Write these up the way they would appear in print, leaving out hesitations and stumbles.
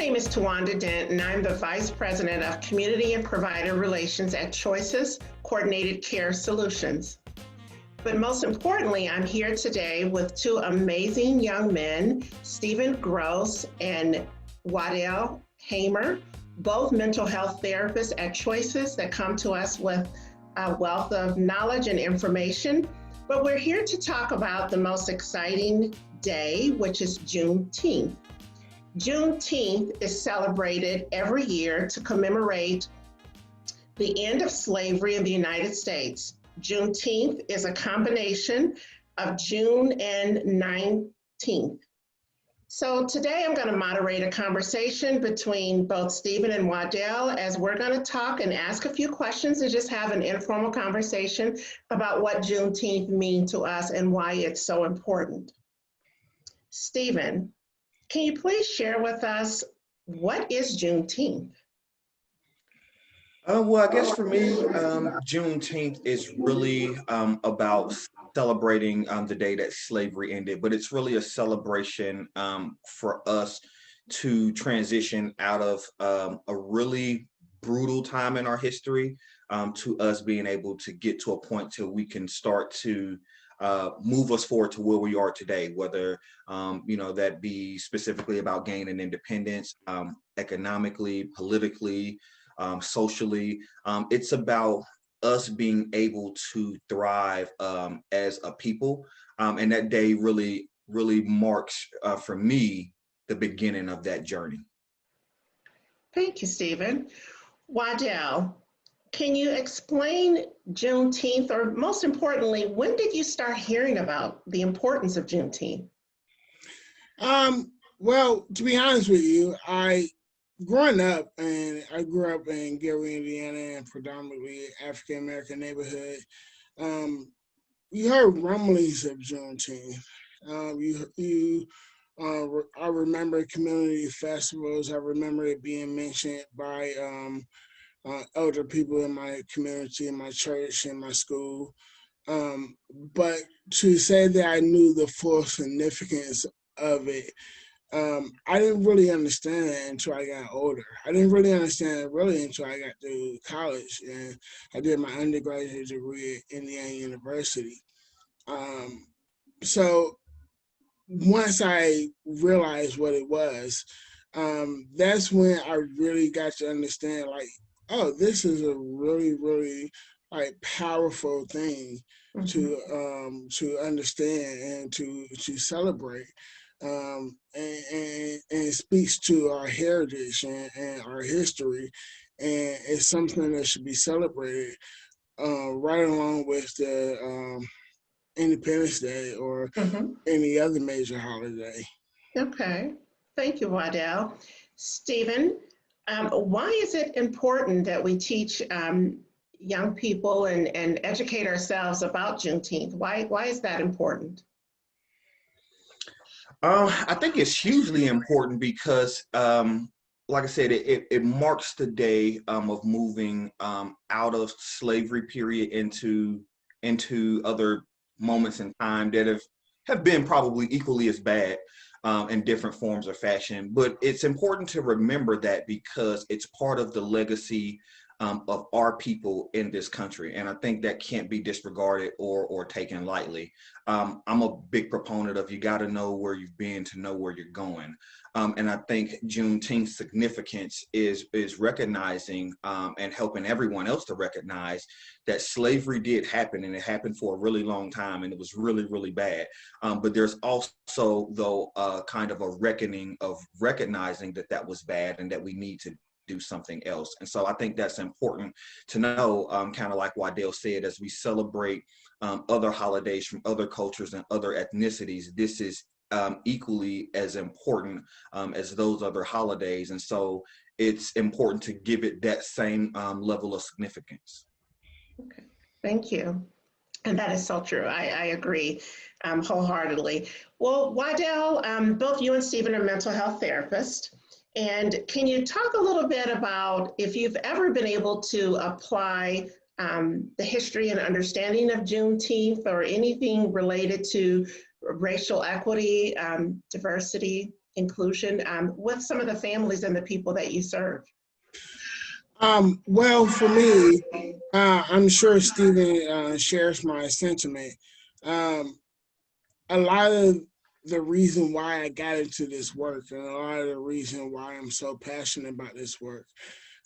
name is Tawanda Dent, and I'm the Vice President of Community and Provider Relations at Choices Coordinated Care Solutions. But most importantly, I'm here today with two amazing young men, Stephen Gross and Waddell Hamer, both mental health therapists at Choices that come to us with a wealth of knowledge and information. But we're here to talk about the most exciting day, which is Juneteenth. Juneteenth is celebrated every year to commemorate the end of slavery in the United States. Juneteenth is a combination of June and 19th. So today I'm going to moderate a conversation between both Stephen and Waddell as we're going to talk and ask a few questions and just have an informal conversation about what Juneteenth means to us and why it's so important. Stephen, can you please share with us what is Juneteenth? Well, I guess for me, Juneteenth is really about celebrating the day that slavery ended, but it's really a celebration for us to transition out of a really brutal time in our history to us being able to get to a point till we can start to move us forward to where we are today, whether that be specifically about gaining independence, economically, politically, socially. It's about us being able to thrive as a people, and that day really marks for me the beginning of that journey. Thank you, Stephen. Waddell, can you explain Juneteenth, or most importantly, when did you start hearing about the importance of Juneteenth? Well, to be honest with you, I grew up in Gary, Indiana, and predominantly African-American neighborhood. You heard rumblings of Juneteenth. I remember community festivals. I remember it being mentioned by elder people in my community, in my church, in my school. But to say that I knew the full significance of it, I didn't really understand it until I got older. I didn't really understand it really until I got to college, and I did my undergraduate degree at Indiana University. So once I realized what it was, that's when I really got to understand, like, oh, this is a really like powerful thing to understand and to celebrate. And it speaks to our heritage and our history, and it's something that should be celebrated right along with the Independence Day or any other major holiday. Okay, thank you, Waddell. Stephen, why is it important that we teach young people and educate ourselves about Juneteenth? Why is that important? I think it's hugely important because, like I said, it marks the day of moving out of slavery period into other moments in time that have been probably equally as bad in different forms or fashion. But it's important to remember that because it's part of the legacy of our people in this country. And I think that can't be disregarded or taken lightly. I'm a big proponent of you got to know where you've been to know where you're going. And I think Juneteenth's significance is recognizing and helping everyone else to recognize that slavery did happen, and it happened for a really long time, and it was really bad. But there's also, though, kind of a reckoning of recognizing that was bad and that we need to do something else. And so I think that's important to know, kind of like Waddell said, as we celebrate other holidays from other cultures and other ethnicities, this is equally as important as those other holidays. And so it's important to give it that same level of significance. Okay, thank you. And that is so true. I agree wholeheartedly. Well, Waddell, both you and Stephen are mental health therapists. And can you talk a little bit about if you've ever been able to apply the history and understanding of Juneteenth or anything related to racial equity, diversity inclusion with some of the families and the people that you serve? Well, for me, I'm sure Stephen shares my sentiment. Um, a lot of the reason why I got into this work and a lot of the reason why I'm so passionate about this work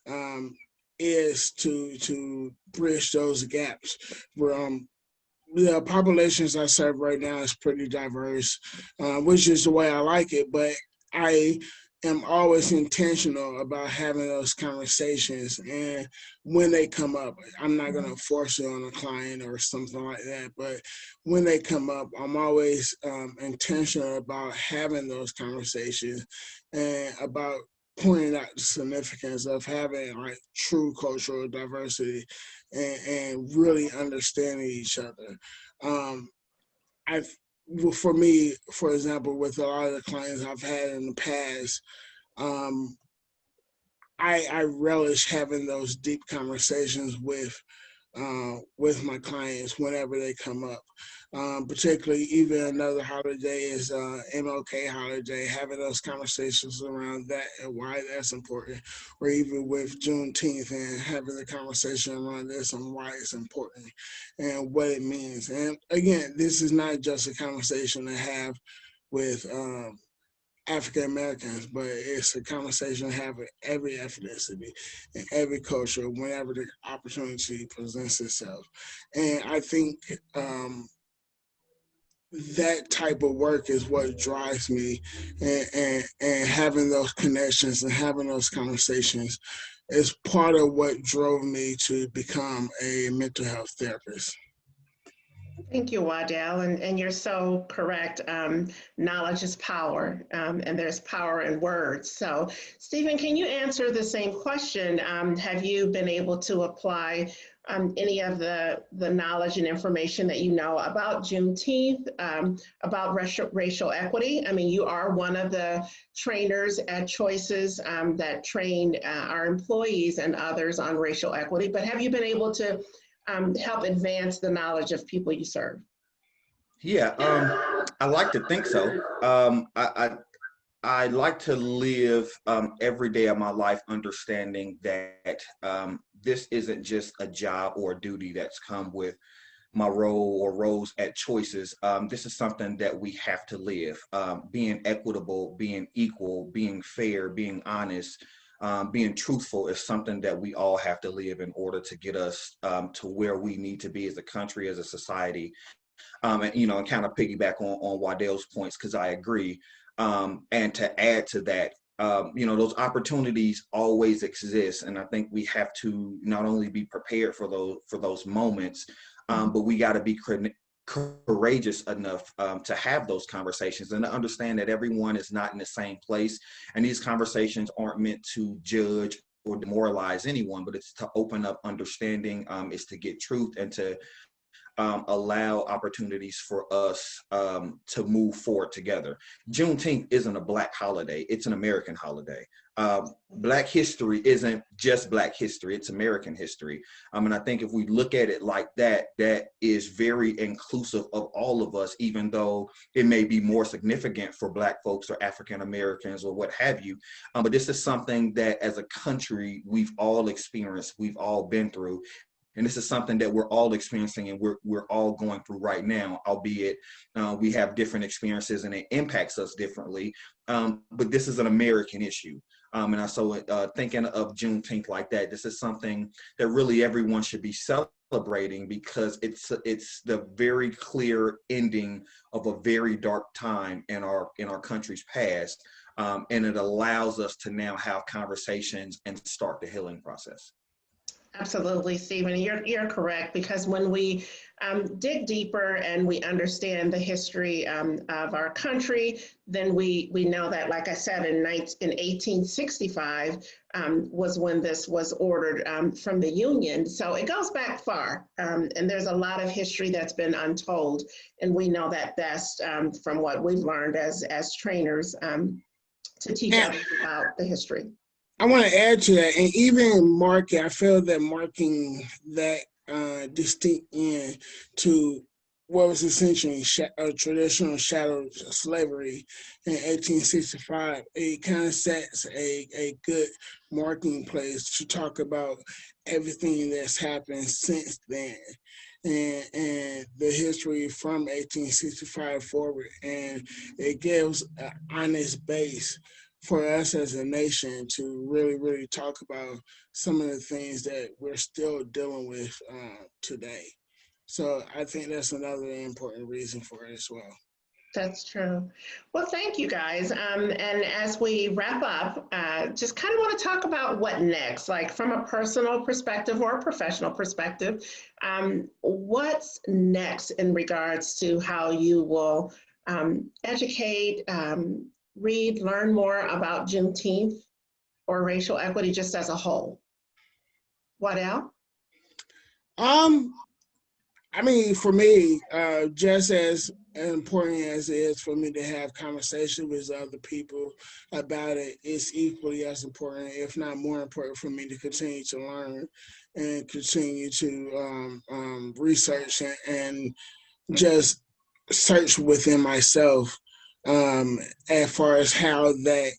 um, is to bridge those gaps. The populations I serve right now is pretty diverse, which is the way I like it. But I am always intentional about having those conversations. And when they come up, I'm not going to force it on a client or something like that. But when they come up, I'm always intentional about having those conversations and about pointing out the significance of having like true cultural diversity and really understanding each other. Um, I've for me, for example, with a lot of the clients I've had in the past, um, I relish having those deep conversations with my clients whenever they come up. Particularly, even another holiday is MLK holiday, having those conversations around that and why that's important, or even with Juneteenth and having the conversation around this and why it's important and what it means. And again, this is not just a conversation to have with African Americans, but it's a conversation to have with every ethnicity and every culture whenever the opportunity presents itself. And I think that type of work is what drives me, and having those connections and having those conversations is part of what drove me to become a mental health therapist. Thank you, Waddell, and you're so correct. Knowledge is power, and there's power in words. So, Stephen, can you answer the same question? Have you been able to apply any of the knowledge and information that you know about Juneteenth, about racial equity? I mean, you are one of the trainers at Choices that train our employees and others on racial equity, but have you been able to help advance the knowledge of people you serve? Yeah, I like to think so. I like to live every day of my life understanding that this isn't just a job or a duty that's come with my role or roles at Choices. This is something that we have to live. Being equitable, being equal, being fair, being honest, being truthful is something that we all have to live in order to get us to where we need to be as a country, as a society. And and kind of piggyback on Waddell's points because I agree. And to add to that, those opportunities always exist, and I think we have to not only be prepared for those moments, but we got to be courageous enough to have those conversations and to understand that everyone is not in the same place, and these conversations aren't meant to judge or demoralize anyone, but it's to open up understanding, is to get truth and to allow opportunities for us to move forward together. Juneteenth isn't a Black holiday, it's an American holiday. Black history isn't just Black history, it's American history. And I think if we look at it like that, that is very inclusive of all of us, even though it may be more significant for Black folks or African Americans or what have you. But this is something that as a country, we've all experienced, we've all been through. And this is something that we're all experiencing and we're all going through right now, albeit we have different experiences and it impacts us differently. But this is an American issue. Thinking of Juneteenth like that, this is something that really everyone should be celebrating because it's the very clear ending of a very dark time in our country's past. And it allows us to now have conversations and start the healing process. Absolutely, Stephen. You're correct, because when we dig deeper and we understand the history of our country, then we know that, like I said, in 1865 was when this was ordered from the Union. So it goes back far, and there's a lot of history that's been untold, and we know that best from what we've learned as trainers to teach others about the history. I want to add to that, and even I feel that marking that distinct end to what was essentially a traditional shadow slavery in 1865, it kind of sets a good marking place to talk about everything that's happened since then and the history from 1865 forward. And it gives an honest base for us as a nation to really talk about some of the things that we're still dealing with today. So I think that's another important reason for it as well. That's true. Well, thank you guys. And as we wrap up, just kind of want to talk about what next, like from a personal perspective or a professional perspective. What's next in regards to how you will educate, read, learn more about Juneteenth or racial equity just as a whole? What else? Um, I mean, for me, just as important as it is for me to have conversation with other people about it, it's equally as important, if not more important, for me to continue to learn and continue to research and just search within myself as far as how that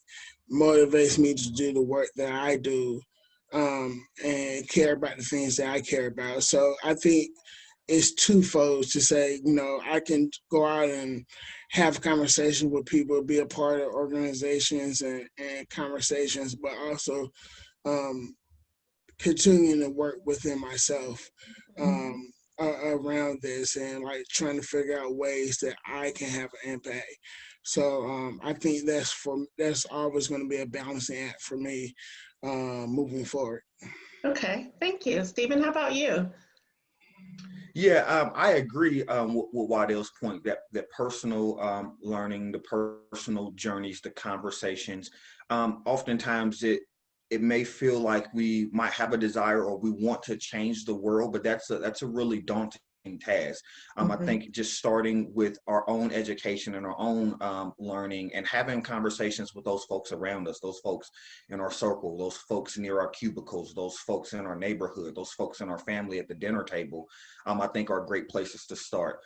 motivates me to do the work that I do and care about the things that I care about. So I think it's twofold to say, I can go out and have conversations with people, be a part of organizations and conversations, but also um, continuing to work within myself around this and like trying to figure out ways that I can have an impact. So I think that's always going to be a balancing act for me moving forward. Okay, thank you. Stephen, how about you? Yeah, I agree with Waddell's point that personal learning, the personal journeys, the conversations, oftentimes it may feel like we might have a desire or we want to change the world, but that's a really daunting task. I think just starting with our own education and our own learning and having conversations with those folks around us, those folks in our circle, those folks near our cubicles, those folks in our neighborhood, those folks in our family at the dinner table, I think are great places to start.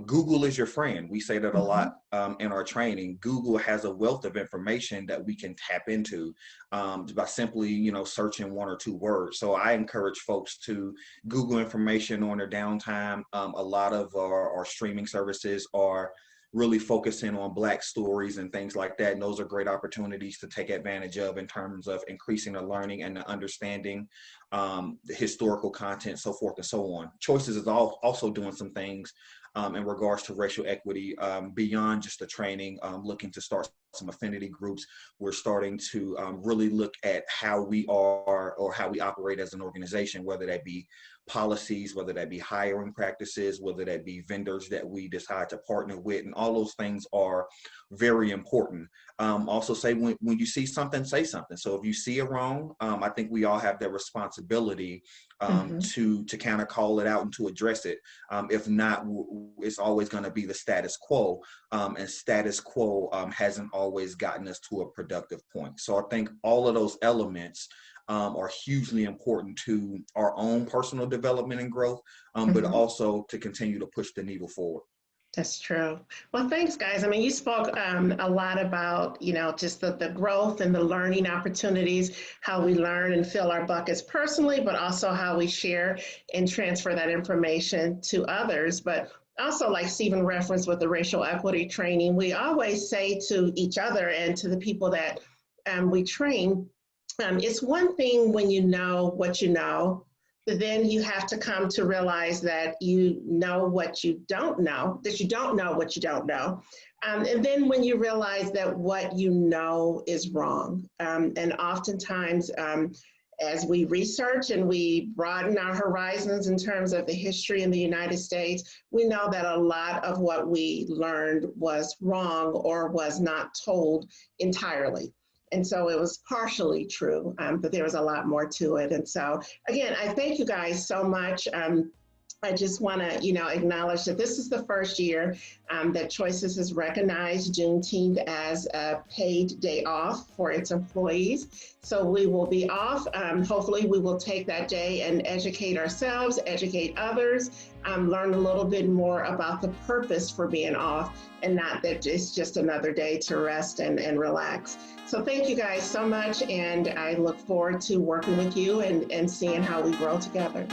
Google is your friend. We say that a lot in our training. Google has a wealth of information that we can tap into by simply, searching one or two words. So I encourage folks to Google information on their downtime. A lot of our streaming services are really focusing on Black stories and things like that. And those are great opportunities to take advantage of in terms of increasing the learning and the understanding, the historical content, so forth and so on. Choices is also doing some things in regards to racial equity beyond just the training, looking to start some affinity groups. We're starting to really look at how we are or how we operate as an organization, whether that be policies, whether that be hiring practices, whether that be vendors that we decide to partner with, and all those things are very important. Also say when you see something, say something. So if you see it wrong, I think we all have that responsibility to kind of call it out and to address it. If not, it's always going to be the status quo, and status quo hasn't always gotten us to a productive point. So I think all of those elements are hugely important to our own personal development and growth, but also to continue to push the needle forward. That's true. Well, thanks, guys. I mean, you spoke a lot about, just the growth and the learning opportunities, how we learn and fill our buckets personally, but also how we share and transfer that information to others. But also, like Stephen referenced with the racial equity training, we always say to each other and to the people that we train, it's one thing when you know what you know, but then you have to come to realize that you know what you don't know, that you don't know what you don't know. And then when you realize that what you know is wrong. And oftentimes, as we research and we broaden our horizons in terms of the history in the United States, we know that a lot of what we learned was wrong or was not told entirely. And so it was partially true, but there was a lot more to it. And so, again, I thank you guys so much I just want to, acknowledge that this is the first year that Choices has recognized Juneteenth as a paid day off for its employees. So we will be off. Hopefully, we will take that day and educate ourselves, educate others, learn a little bit more about the purpose for being off, and not that it's just another day to rest and relax. So thank you guys so much, and I look forward to working with you and seeing how we grow together.